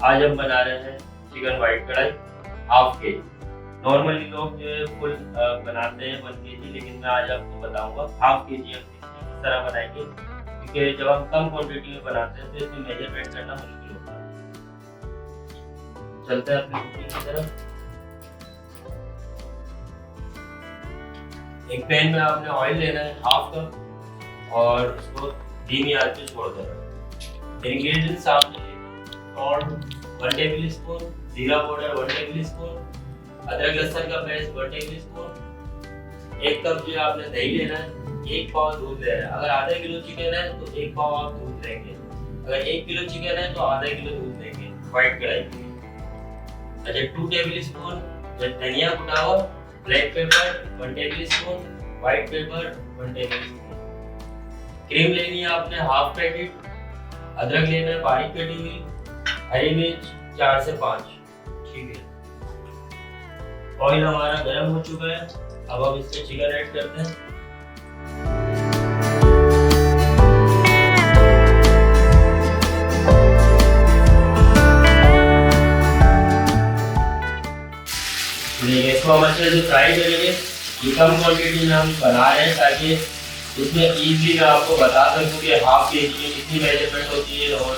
आज हम बना रहे हैं चिकन व्हाइट कढ़ाई हाफ के जी। नॉर्मली लोग जो है फुल बनाते हैं 1 kg, लेकिन मैं आज आपको बताऊंगा हाफ के जी हम किस तरह बनाएंगे, क्योंकि जब हम कम क्वांटिटी में बनाते हैं तो इसमें मेजरमेंट करना मुश्किल होता है। चलते हैं अपनी कुकिंग की तरफ। एक पैन में आपने ऑयल लेना है हाफ कप और उसको धीमी आंच पे छोड़ देना है। इंग्रेडिएंट्स आपने सॉल्ट 1 टेबल स्पून, जीरा पाउडर 1 टेबल स्पून, अदरक लहसुन का पेस्ट 1 टेबल स्पून, 1 कप जो आपने दही लेना है, 1 पाव दूध लेना है। अगर आधा किलो चिकन है तो 1 पाव आप दूध लेंगे, अगर 1 किलो चिकन है तो आधा किलो दूध लेंगे व्हाइट कढ़ाई के लिए। अच्छा, 2 टेबल स्पून धनिया कुटा हुआ, black pepper 1 table spoon, white paper 1 table spoon. Cream लेनी है आपने हाफ पैकेट, अदरक लेना है बारीक कटी हुई, हरी मिर्च 4 से 5। ठीक है, ऑयल हमारा गर्म हो चुका है, अब हम इसमें चिकन ऐड करते हैं। इसको हम अच्छे से फ्राई करेंगे। ये कम क्वांटिटी में हम बना रहे हैं ताकि इसमें इजीली मैं आपको बता सकूं कि हाफ के जी में कितनी मेजरमेंट होती है और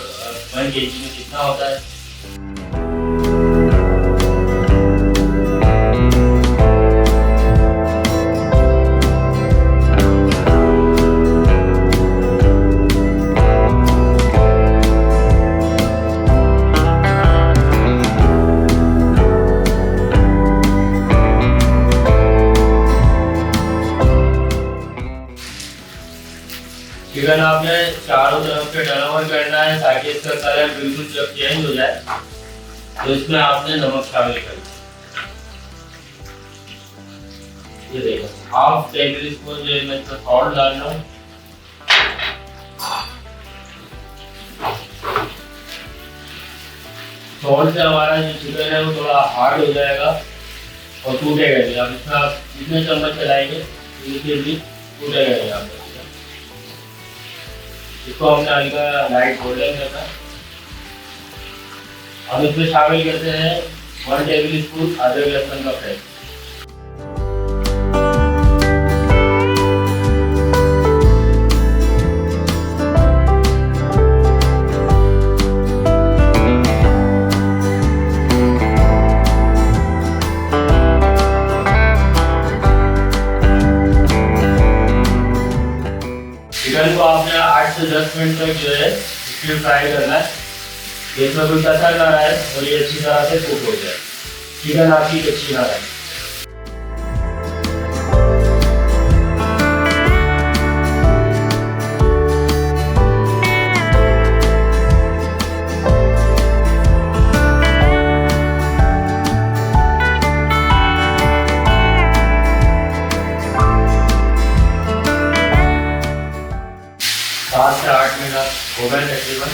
1 kg में कितना होता है। चिकन आपने चारों तरफ से टर्न करना है ताकि इसका कलर बिल्कुल जब चेंज हो जाए तो इसमें आपने नमक शामिल कर दिया। ये देखो हाफ टेबल स्पून जो मैं इसमें सॉल्ट डाल रहा हूँ। सॉल्ट से हमारा जो चिकन है वो थोड़ा हार्ड हो जाएगा और टूटेगा नहीं। अब इसमें आप जितने चम्मच चलाएंगे उतने भी टूटेगा नहीं आपका। इसको हमने हल्का लाइट गोल्डन करना है। हम इसमें शामिल करते हैं 1 टेबल स्पून अदरक लहसुन का पेस्ट। चिकन को आपने 8 से 10 मिनट तक जो है इसमें फ्राई करना है, इसमें कोई कच्चा ना रहे और ये अच्छी तरह से कुक हो जाए, चिकन आपकी कच्ची ना रहे। सात से 8 मिनट हो गए तकरीबन।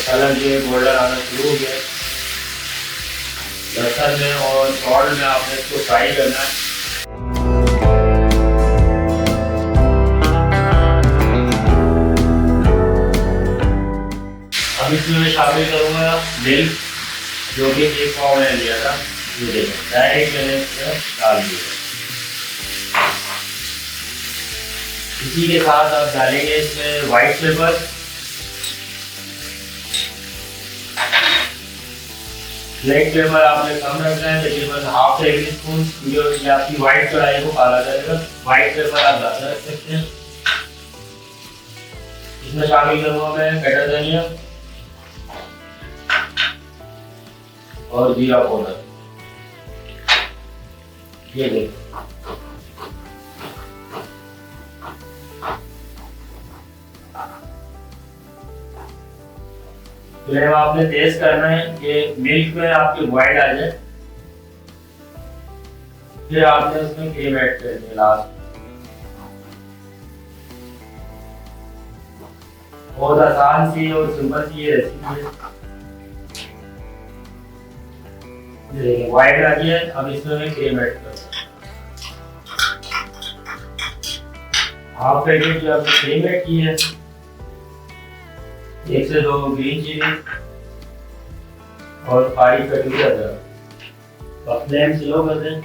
कलर जो है गोल्डन आना शुरू हो गया। लहसुन में और सॉल्ट में आपने इसको फ्राई करना है। अब इसमें मैं शामिल करूंगा मिल्क, जो कि 1 पाव मैंने लिया था। ये देखो डायरेक्ट मैंने डाल दिया। इसी के साथ आप डालेंगे इसमें व्हाइट पेपर, ब्लैक पेपर आपने कम रखना है, तकरीबन हाफ टेबल स्पून, क्योंकि ये आपकी व्हाइट कढ़ाई को काला करेगा। व्हाइट पेपर आप ज़्यादा रख सकते हैं। इसमें शामिल करूँगा मैं कटा धनिया और जीरा पाउडर। ये देखो फ्लेम आपने तेज करना है कि मिल्क में आपकी बॉइल आ जाए। फिर आपने उसमें क्रीम ऐड करनी है लास्ट। बहुत आसान सी और सिंपल सी ये रेसिपी है। व्हाइट आ गया, अब इसमें मैं क्रीम ऐड करूंगा। हाफ पैकेट जो आपने सेम ऐड की है, 1 से 2 ग्रीन चिली और 5 कटोरी अदरक। अब फ्लेम स्लो कर दें।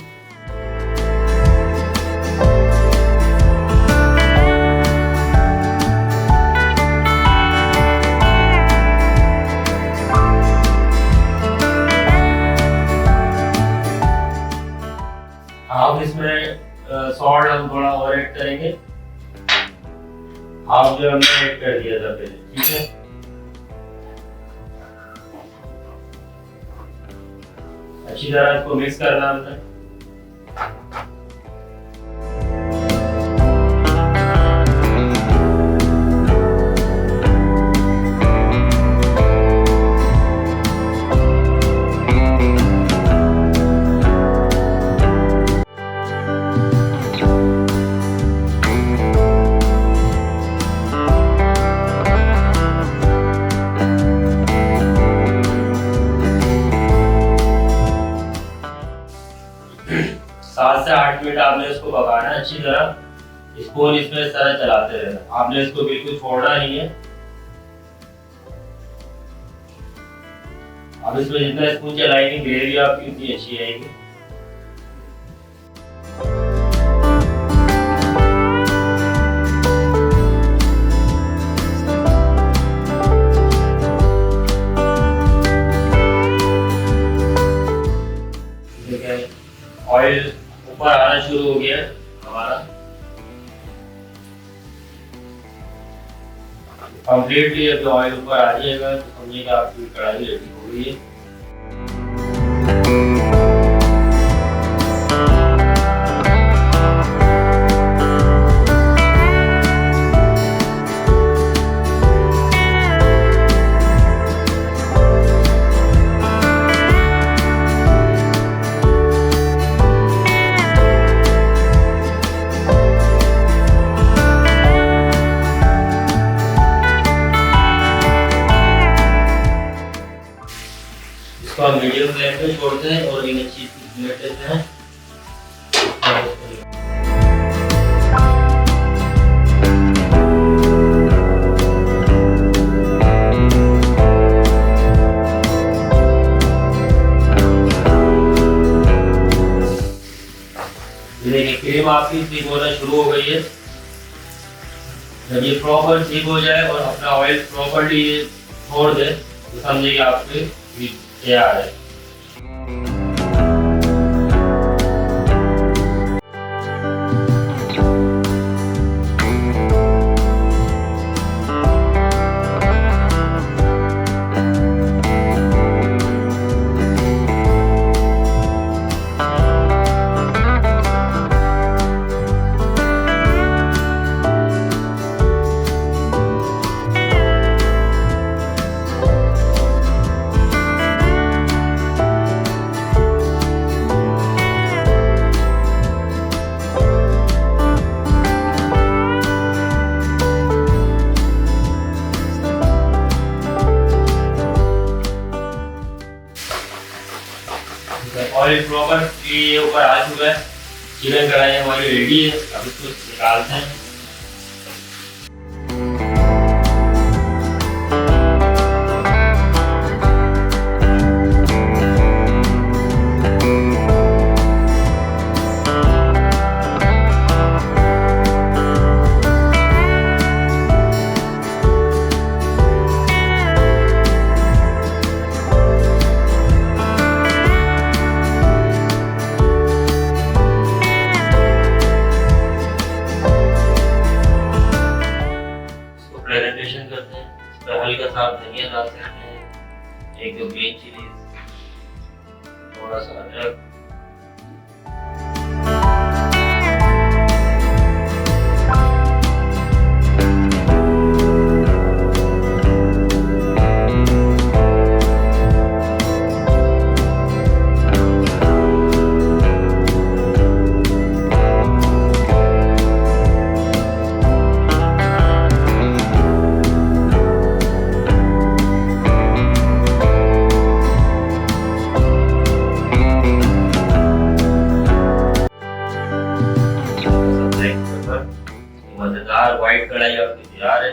आप इसमें सॉल्ट हम थोड़ा और ऐड करेंगे, हाफ जो हमने ऐड कर दिया था पहले, ठीक है। अच्छी तरह इसको मिक्स करना हमने। सात से 8 मिनट आपने इसको पकाना है अच्छी तरह। स्पून इसमें इस तरह चलाते रहना, आपने इसको बिल्कुल छोड़ना नहीं है। अब इसमें जितना स्पून चलाएंगे ग्रेवी आपकी उतनी अच्छी आएगी। ऑयल ऊपर आना शुरू हो गया हमारा, कंप्लीटली अभी ऑयल ऊपर आ जाएगा तो समझिएगा आपकी कढ़ाई रेडी हो गई है। इसको हम मीडियम फ्लेम पे छोड़ते हैं और एक अच्छी प्लेट लेते हैं। देखिए क्रीम आपकी थिक होना शुरू हो गई है। जब ये प्रॉपर थिक हो जाए और अपना ऑयल प्रॉपर्ली छोड़ दे तो समझिए आपके तैयार है। ऑयल प्रॉपर ये ऊपर आ चुका है, चिकन कढ़ाई हमारी रेडी है। अब इसको निकालते हैं। प्रेजेंटेशन करते हैं। इस पर हल्का सा धनिया डालते हैं, 1-2 ग्रीन चिली, थोड़ा सा अदरक, मजेदार व्हाइट कढ़ाई आपकी तैयार है।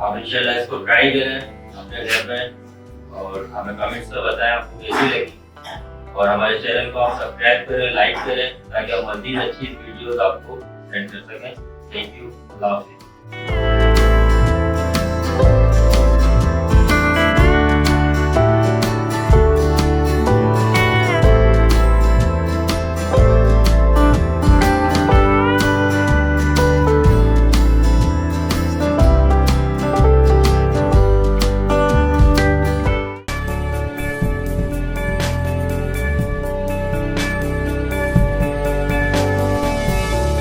आप इंशाल्लाह इसको ट्राई करें अपने घर में और हमें कमेंट्स में बताएं आपको कैसी लगी। और हमारे चैनल को आप सब्सक्राइब करें, लाइक करें ताकि हम मज़ीद अच्छी वीडियोस आपको सेंड कर सकें। थैंक यू, अल्लाह हाफ़िज़।